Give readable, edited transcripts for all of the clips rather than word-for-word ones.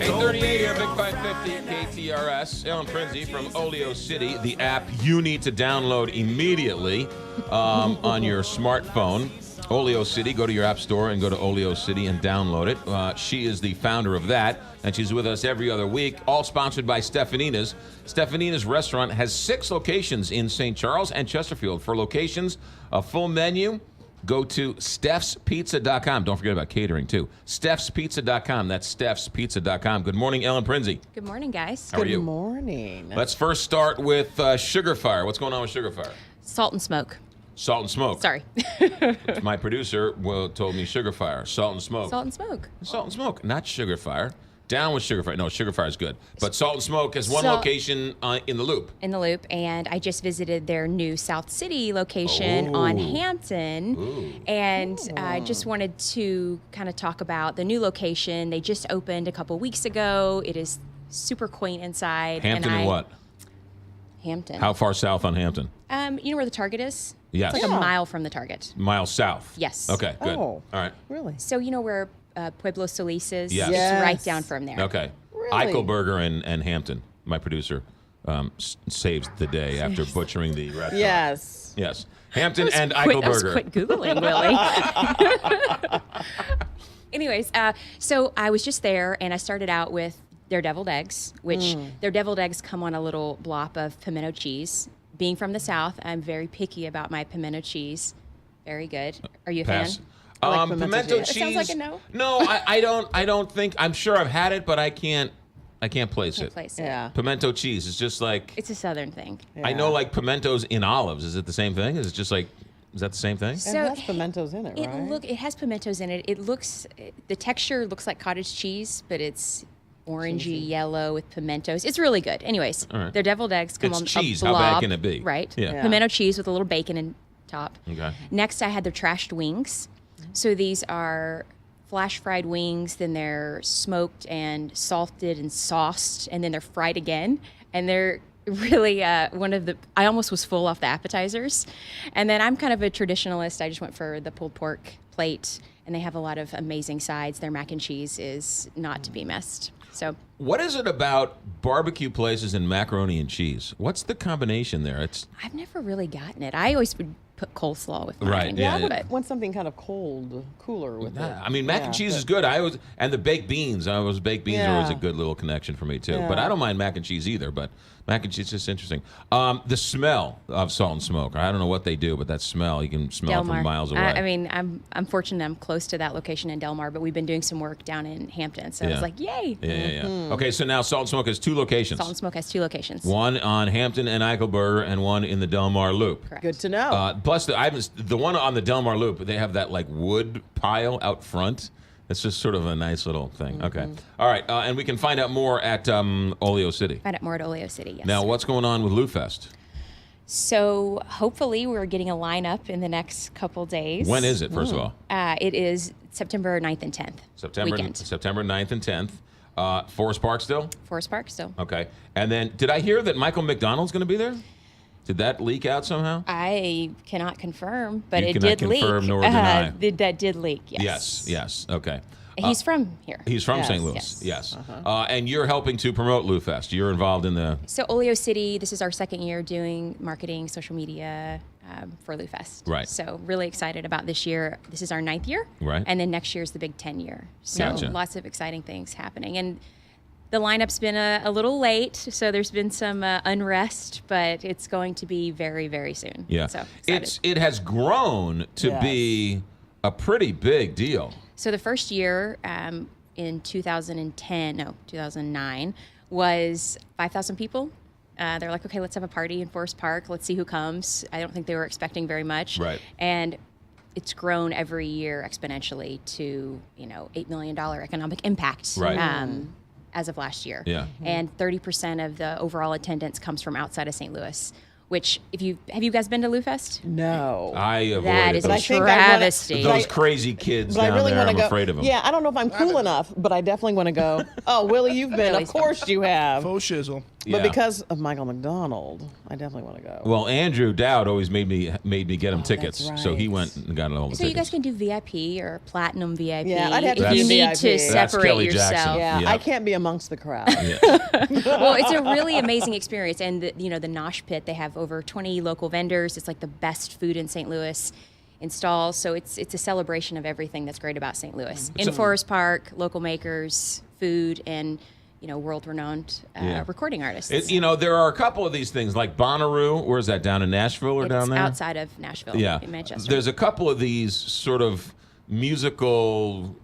8:38 here, Big 550 KTRS. Ellen Prinzi from Oleo City, the app you need to download immediately on your smartphone. Oleo City, go to your app store and go to Oleo City and download it. She is the founder of that, and she's with us every other week, all sponsored by Stefanina's. Stefanina's restaurant has 6 locations in St. Charles and Chesterfield. For locations, a full menu, go to stefspizza.com. Don't forget about catering, too. stefspizza.com. That's stefspizza.com. Good morning, Ellen Prinzi. Good morning, guys. How are you? Good morning. Let's first start with Sugar Fire. What's going on with Sugar Fire? Salt and smoke. Salt and smoke. Sorry. My producer told me Sugar Fire. Salt and smoke. Salt and smoke. Salt and smoke, not Sugar Fire. Down with Sugar Fire. No, Sugar Fire is good. But Salt and Smoke has one location in the Loop. In the Loop, and I just visited their new South City location on Hampton. Ooh. And I just wanted to kind of talk about the new location. They just opened a couple weeks ago. It is super quaint inside. Hampton and what? Hampton. How far south on Hampton? You know where the Target is? Yes. It's like a mile from the Target. Miles south. Yes. Okay, good. Oh. All right. Really? So you know where Pueblo Solis is? Yes. It's Yes. right down from there. Okay. Really? Eichelberger and Hampton. My producer saves the day after butchering the restaurant. Yes. Yes. Hampton and I was Eichelberger. quit Googling, Willie. Anyways, so I was just there, and I started out with their deviled eggs, which their deviled eggs come on a little blob of pimento cheese. Being from the South, I'm very picky about my pimento cheese. Very good. Are you a Pass. fan? I like pimento Pimento cheese. cheese. It sounds like a no. No, I don't think. I'm sure I've had it, but I can't place Can't it. place it. Yeah. Pimento cheese is just like It's a Southern thing. I know, like pimentos in olives. Is it the same thing? Is it just like? Is that the same thing? It So has pimentos in it, right? It has pimentos in it. The texture looks like cottage cheese, but it's orangey yellow with pimentos. It's really good. Anyways, All right. their deviled eggs come It's on cheese. a How blob. bad can it be? Right. Yeah. Yeah. Pimento cheese with a little bacon in top. Okay. Next, I had their trashed wings. So these are flash fried wings, then they're smoked and salted and sauced, and then they're fried again. And they're really I almost was full off the appetizers. And then I'm kind of a traditionalist. I just went for the pulled pork plate, and they have a lot of amazing sides. Their mac and cheese is not to be missed. So What is it about barbecue places and macaroni and cheese? What's the combination there? It's I've never really gotten it. I always would put coleslaw with mine. Right, yeah. I would But want something kind of cooler with it. I mean, mac and cheese is good. And the baked beans. Baked beans are always a good little connection for me too. Yeah. But I don't mind mac and cheese either. But mac and cheese is just interesting. The smell of Salt and Smoke. I don't know what they do, but that smell, you can smell it from miles away. I mean, I'm fortunate I'm close to that location in Del Mar, but we've been doing some work down in Hampton. So I was like, yay. Yeah. Okay, so now Salt and Smoke has 2 locations. Salt and Smoke has 2 locations. One on Hampton and Eichelberger, and one in the Del Mar Loop. Correct. Good to know. Plus, the one on the Del Mar Loop, they have that like wood pile out front. It's just sort of a nice little thing. Okay. All right. And we can find out more at Oleo City. Find out more at Oleo City, yes. Now, what's going on with LouFest? So hopefully we're getting a lineup in the next couple days. When is it, first of all? It is September 9th and 10th. Weekend. September 9th and 10th. Forest Park still? Forest Park still. Okay. And then, did I hear that Michael McDonald's going to be there? Did that leak out somehow? I cannot confirm, but You it cannot did leak. confirm nor deny. That did leak, yes. Yes. Okay. He's from here. He's from Yes. St. Louis. Yes. And you're helping to promote LouFest. You're involved in the... So Oleo City, this is our second year doing marketing, social media for LouFest. Right. So really excited about this year. This is our 9th year. Right. And then next year is the big 10 year. So Gotcha. lots of exciting things happening. And the lineup's been a little late, so there's been some unrest, but it's going to be very, very soon. Yeah. So excited. It has grown to Yes. be a pretty big deal. So the first year in 2009 was 5,000 people. They're like, okay, let's have a party in Forest Park. Let's see who comes. I don't think they were expecting very much. Right. And it's grown every year exponentially to, $8 million economic impact. Right. As of last year. Yeah. And 30% of the overall attendance comes from outside of St. Louis, which have you guys been to LouFest? No. I avoid That is those, a I think I wanna- travesty. those crazy kids But I down really there. want I'm to go. afraid of them. Yeah, I don't know if I'm cool enough, but I definitely want to go. Oh, Willie, you've been. Of course you have. Faux shizzle. But because of Michael McDonald, I definitely want to go. Well, Andrew Dowd always made me get him tickets, that's so he right. went and got all the So tickets. you guys can do VIP or platinum VIP. Yeah, I'd have to if do you need VIP. to That's separate Kelly yourself. Jackson. Yeah, Yep. I can't be amongst the crowd. Well, it's a really amazing experience, and the Nosh Pit. They have over 20 local vendors. It's like the best food in St. Louis in stalls. So it's a celebration of everything that's great about St. Louis. In Forest Park, local makers, food, and world-renowned recording artists. There are a couple of these things like Bonnaroo. Where's that, down in Nashville or down there? Outside of Nashville, in Manchester. There's a couple of these sort of musical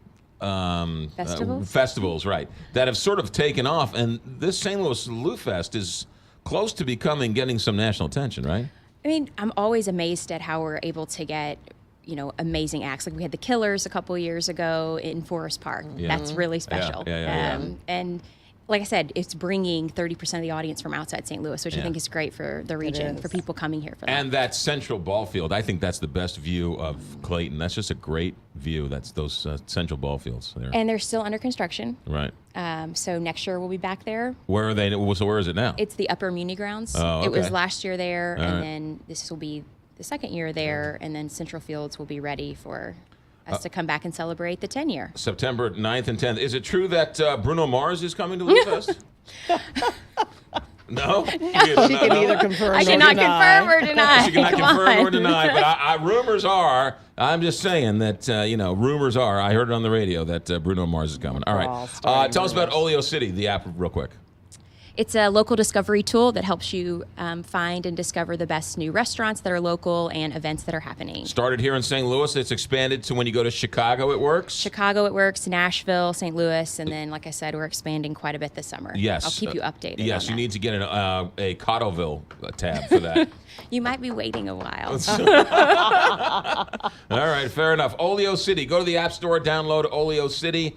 festivals, right, that have sort of taken off, and this St. Louis LouFest is close to getting some national attention, right? I mean, I'm always amazed at how we're able to get amazing acts. Like we had the Killers a couple of years ago in Forest Park. That's really special. And like I said, it's bringing 30% of the audience from outside St. Louis, which I think is great for the region, for people coming here for that. And that central ball field, I think that's the best view of Clayton. That's just a great view. That's those central ball fields there. And they're still under construction. Right. So next year we'll be back there. Where are they? So where is it now? It's the Upper Muni Grounds. Oh, okay. It was last year there, All and right. then this will be the second year there, and then Central Fields will be ready for us to come back and celebrate the 10-year. September 9th and 10th. Is it true that Bruno Mars is coming to LouFest? No? She can either confirm I or cannot deny. confirm or deny. She cannot Come confirm on. or deny, but rumors are, I'm just saying that, rumors are, I heard it on the radio that Bruno Mars is coming. All right. Tell us about Oleo City, the app, real quick. It's a local discovery tool that helps you find and discover the best new restaurants that are local and events that are happening. Started here in St. Louis. It's expanded to when you go to Chicago, it works. Chicago, it works. Nashville, St. Louis, and then, like I said, we're expanding quite a bit this summer. Yes. I'll keep you updated. Yes, on you that. need to get a Cottleville tab for that. You might be waiting a while. All right, fair enough. Oleo City. Go to the App Store, download Oleo City.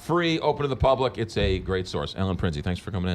Free, open to the public. It's a great source. Ellen Prinsey, thanks for coming in.